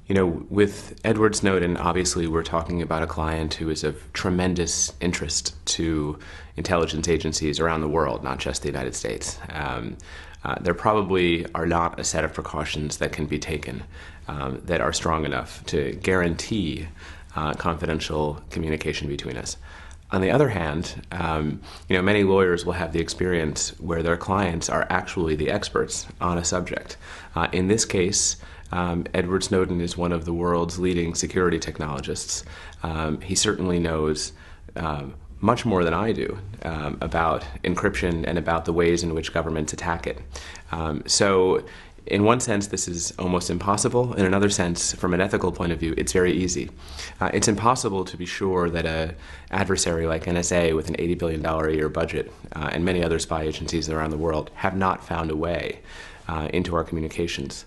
You know, with Edward Snowden, obviously we're talking about a client who is of tremendous interest to intelligence agencies around the world, not just the United States. There probably are not a set of precautions that can be taken that are strong enough to guarantee confidential communication between us. On the other hand, many lawyers will have the experience where their clients are actually the experts on a subject. In this case, Edward Snowden is one of the world's leading security technologists. He certainly knows much more than I do about encryption and about the ways in which governments attack it. So in one sense, this is almost impossible. In another sense, from an ethical point of view, it's very easy. It's impossible to be sure that an adversary like NSA with an $80 billion a year budget and many other spy agencies around the world have not found a way into our communications.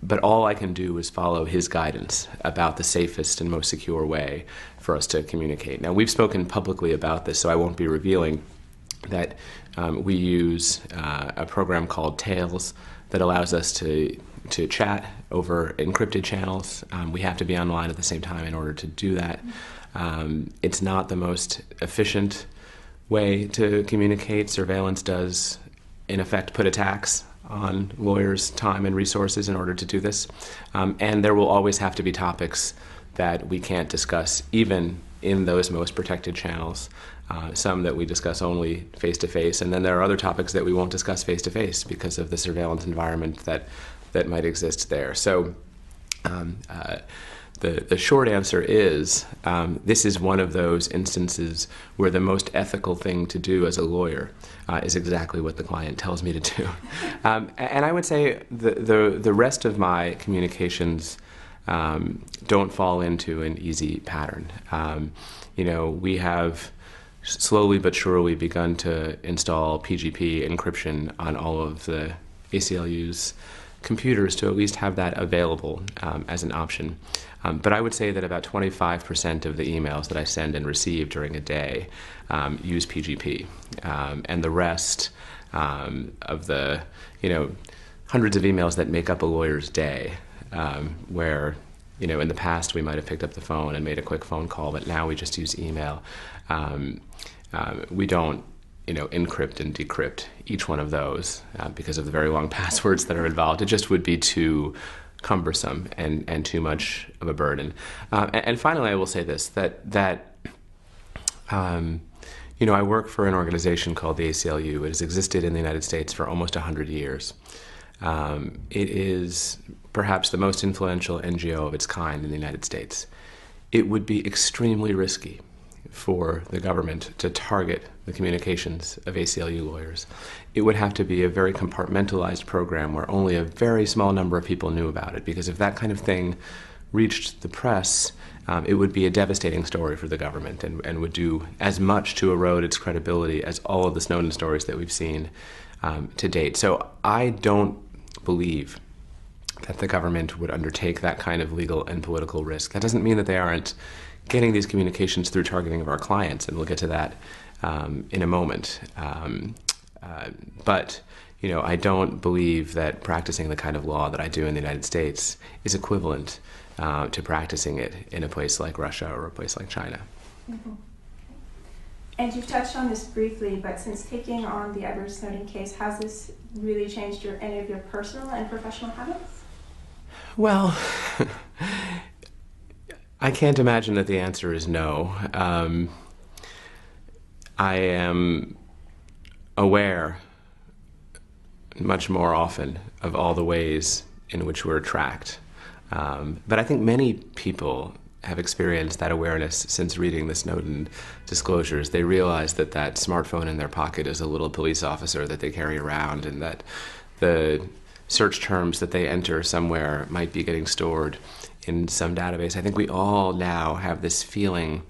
But all I can do is follow his guidance about the safest and most secure way for us to communicate. Now, we've spoken publicly about this, so I won't be revealing that we use a program called Tails that allows us to chat over encrypted channels. We have to be online at the same time in order to do that. It's not the most efficient way to communicate. Surveillance does, in effect, put a tax on lawyers' time and resources in order to do this. And there will always have to be topics that we can't discuss, even in those most protected channels. Some that we discuss only face-to-face, and then there are other topics that we won't discuss face-to-face because of the surveillance environment that might exist there. So the short answer is this is one of those instances where the most ethical thing to do as a lawyer is exactly what the client tells me to do. And I would say the rest of my communications don't fall into an easy pattern. We have slowly but surely begun to install PGP encryption on all of the ACLU's computers to at least have that available as an option. But I would say that about 25% of the emails that I send and receive during a day use PGP. And the rest of the hundreds of emails that make up a lawyer's day, where in the past we might have picked up the phone and made a quick phone call, but now we just use email. We don't encrypt and decrypt each one of those because of the very long passwords that are involved. It just would be too cumbersome and too much of a burden. And finally, I will say this, that I work for an organization called the ACLU. It has existed in the United States for almost 100 years. It is perhaps the most influential NGO of its kind in the United States. It would be extremely risky for the government to target the communications of ACLU lawyers. It would have to be a very compartmentalized program where only a very small number of people knew about it, because if that kind of thing reached the press, it would be a devastating story for the government and would do as much to erode its credibility as all of the Snowden stories that we've seen to date. So I don't believe that the government would undertake that kind of legal and political risk. That doesn't mean that they aren't getting these communications through targeting of our clients, and we'll get to that in a moment. But I don't believe that practicing the kind of law that I do in the United States is equivalent to practicing it in a place like Russia or a place like China. Mm-hmm. And you've touched on this briefly, but since taking on the Edward Snowden case, has this really changed any of your personal and professional habits? Well, I can't imagine that the answer is no. I am aware much more often of all the ways in which we're tracked. But I think many people have experienced that awareness since reading the Snowden disclosures. They realize that that smartphone in their pocket is a little police officer that they carry around, and that the search terms that they enter somewhere might be getting stored in some database. I think we all now have this feeling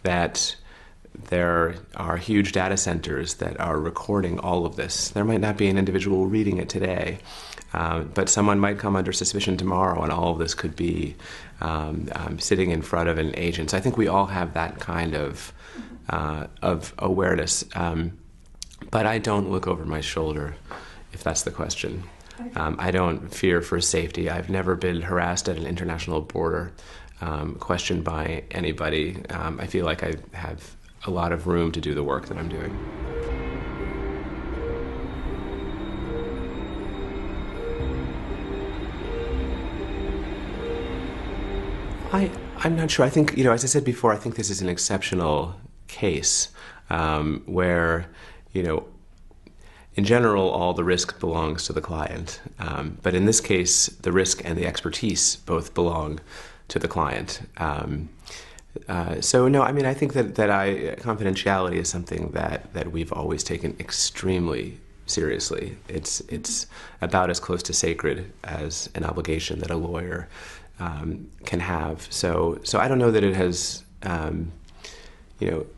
that there are huge data centers that are recording all of this. There might not be an individual reading it today, but someone might come under suspicion tomorrow, and all of this could be sitting in front of an agent. So I think we all have that kind of awareness. But I don't look over my shoulder, if that's the question. I don't fear for safety. I've never been harassed at an international border, questioned by anybody. I feel like I have a lot of room to do the work that I'm doing. I'm not sure. I think, as I said before, I think this is an exceptional case where, in general, all the risk belongs to the client. But in this case, the risk and the expertise both belong to the client. So no, I think that confidentiality is something that we've always taken extremely seriously. It's about as close to sacred as an obligation that a lawyer can have. So I don't know that it has,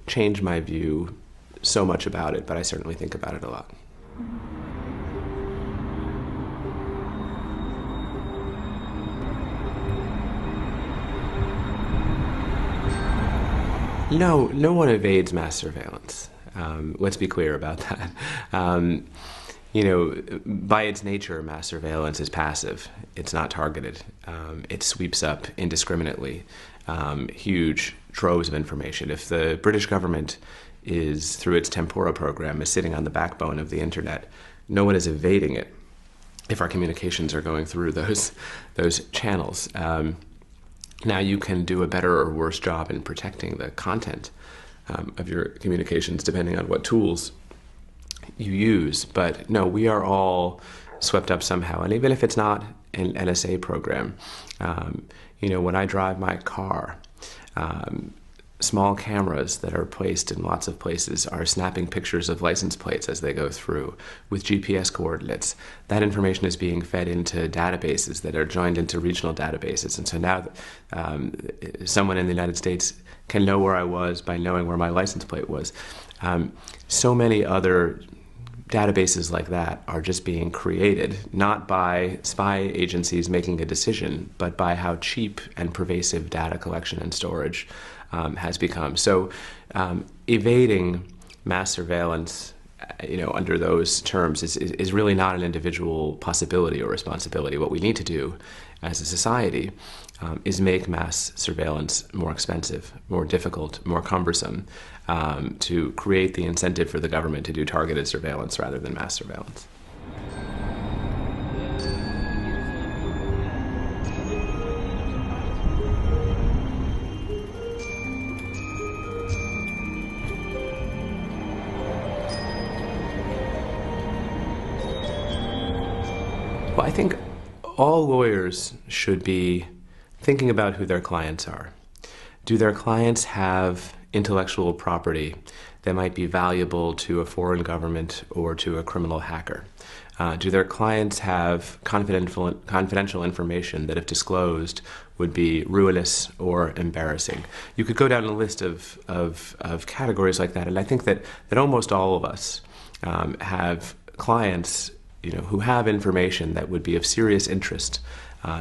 changed my view so much about it, but I certainly think about it a lot. No one evades mass surveillance. Let's be clear about that. By its nature, mass surveillance is passive. It's not targeted. It sweeps up indiscriminately huge troves of information. If the British government is, through its Tempora program, is sitting on the backbone of the internet, no one is evading it if our communications are going through those channels. Now you can do a better or worse job in protecting the content of your communications depending on what tools you use, but no, we are all swept up somehow. And even if it's not an NSA program, when I drive my car, small cameras that are placed in lots of places are snapping pictures of license plates as they go through with GPS coordinates. That information is being fed into databases that are joined into regional databases. And so now someone in the United States can know where I was by knowing where my license plate was. So many other databases like that are just being created, not by spy agencies making a decision, but by how cheap and pervasive data collection and storage has become. So evading mass surveillance, under those terms is really not an individual possibility or responsibility. What we need to do as a society is make mass surveillance more expensive, more difficult, more cumbersome, to create the incentive for the government to do targeted surveillance rather than mass surveillance. Well, I think all lawyers should be thinking about who their clients are. Do their clients have intellectual property that might be valuable to a foreign government or to a criminal hacker? Do their clients have confidential information that, if disclosed, would be ruinous or embarrassing? You could go down a list of categories like that, and I think that almost all of us have clients who have information that would be of serious interest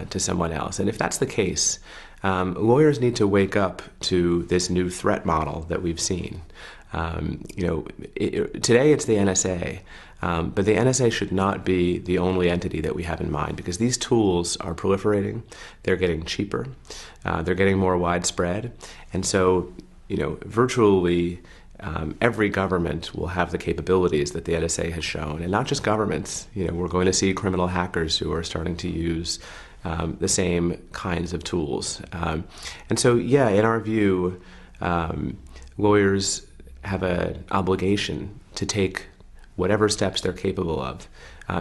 to someone else. And if that's the case, lawyers need to wake up to this new threat model that we've seen. Today it's the NSA, but the NSA should not be the only entity that we have in mind, because these tools are proliferating, they're getting cheaper, they're getting more widespread, and so virtually every government will have the capabilities that the NSA has shown, and not just governments. We're going to see criminal hackers who are starting to use the same kinds of tools. And so, in our view, lawyers have an obligation to take whatever steps they're capable of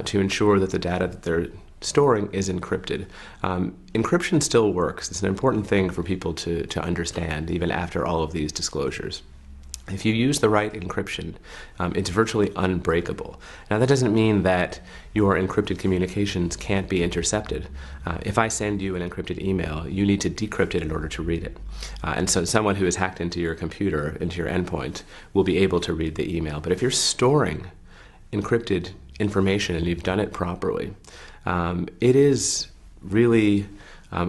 to ensure that the data that they're storing is encrypted. Encryption still works. It's an important thing for people to understand, even after all of these disclosures. If you use the right encryption, it's virtually unbreakable. Now, that doesn't mean that your encrypted communications can't be intercepted. If I send you an encrypted email, you need to decrypt it in order to read it. And so someone who has hacked into your computer, into your endpoint, will be able to read the email. But if you're storing encrypted information and you've done it properly, it is really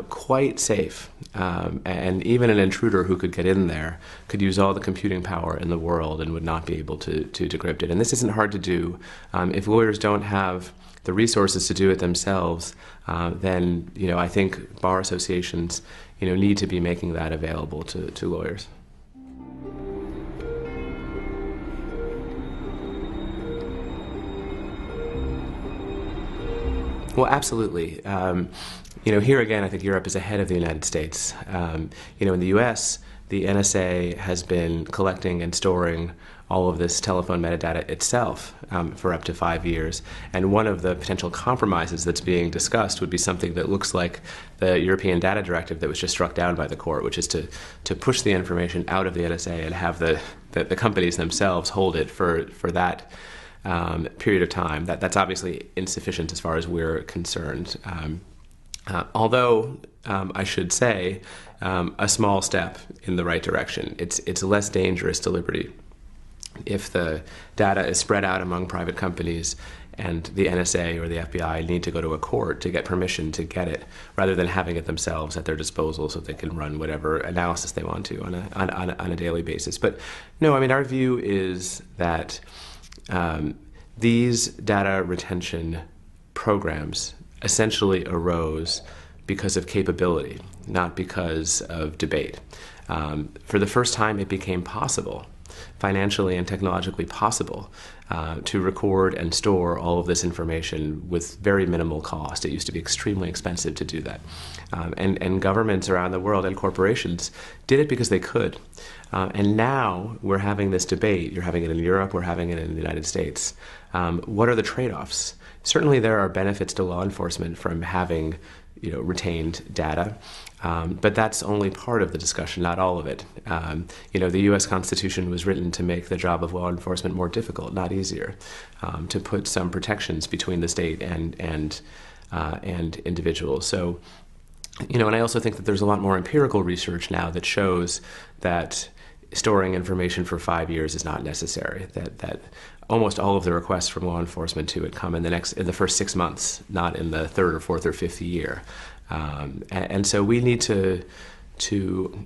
quite safe, and even an intruder who could get in there could use all the computing power in the world and would not be able to decrypt it. And this isn't hard to do. If lawyers don't have the resources to do it themselves, then I think bar associations need to be making that available to lawyers. Well, absolutely. Here again, I think Europe is ahead of the United States. In the U.S., the NSA has been collecting and storing all of this telephone metadata itself for up to 5 years. And one of the potential compromises that's being discussed would be something that looks like the European Data Directive that was just struck down by the court, which is to push the information out of the NSA and have the companies themselves hold it for that period of time. That's obviously insufficient as far as we're concerned. Although, I should say, a small step in the right direction. It's less dangerous to liberty if the data is spread out among private companies and the NSA or the FBI need to go to a court to get permission to get it, rather than having it themselves at their disposal so they can run whatever analysis they want to on a daily basis. But no, our view is that these data retention programs essentially arose because of capability, not because of debate. For the first time, it became possible, financially and technologically possible, to record and store all of this information with very minimal cost. It used to be extremely expensive to do that. And governments around the world and corporations did it because they could. And now we're having this debate. You're having it in Europe, we're having it in the United States. What are the trade-offs? Certainly there are benefits to law enforcement from having retained data, but that's only part of the discussion, not all of it. The U.S. Constitution was written to make the job of law enforcement more difficult, not easier, to put some protections between the state and individuals. So, and I also think that there's a lot more empirical research now that shows that storing information for 5 years is not necessary, that almost all of the requests from law enforcement to it come in the first 6 months, not in the third or fourth or fifth year. And so we need to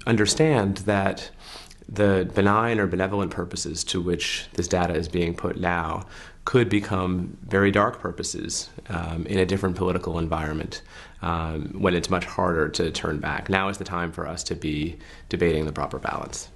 understand that the benign or benevolent purposes to which this data is being put now could become very dark purposes in a different political environment when it's much harder to turn back. Now is the time for us to be debating the proper balance.